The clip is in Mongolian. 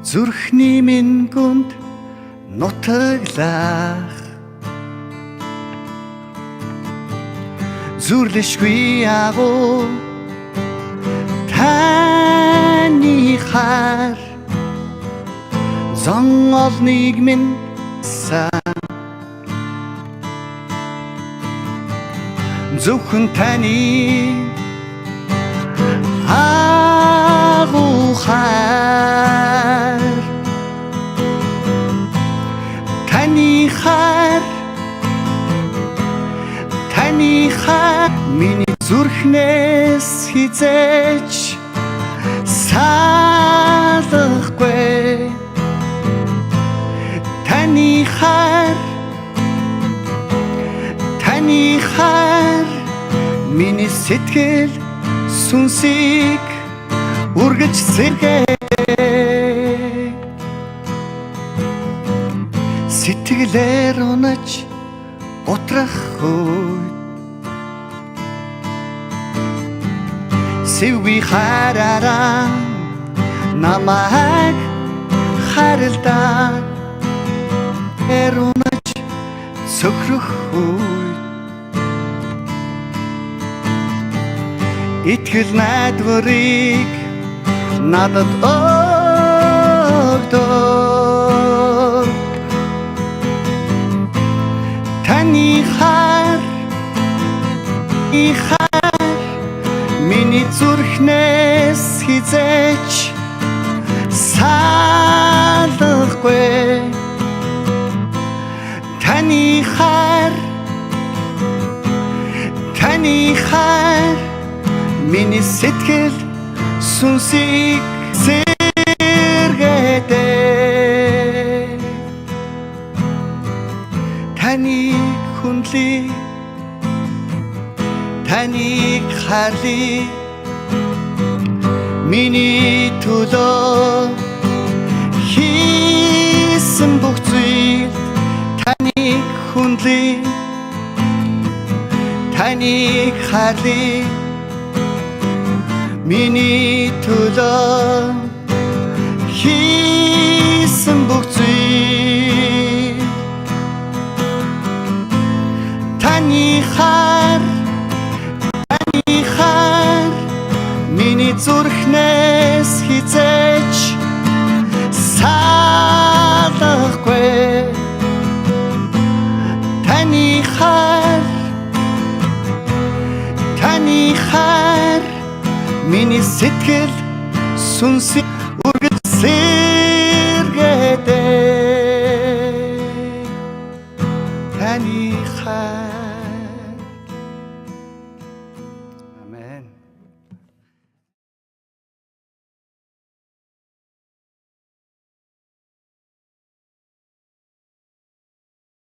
зүрхний минь гүнд нутаглах зүрлэшгүй агуу таны хар зон олныг минь сан зөвхөн таны агуу хар таны хар миний зүрхнээс хизээч салахгүй таны хар миний сэтгэл сүнсийг үргэж сэргээ сэтгэлээр унаж утрах үед сэвгүй хараараа намайг харилдаа унаж цөхрөх үед итгэл найдварыг надад өгдөг таны хар миний зүрхнээс хизээч салахгүй таны хар миний сэтгэл сүнсийг сэргээдэг таныг хүндлээ таныг харлаа миний төлөө хийсэн бүх зүйл таныг хүндлээ таныг харлаа миний төлөө хийсэн бүх зүйл таны хар миний зүрхнээс хизээч салахгүй таны хар миний сэтгэл сүнсийг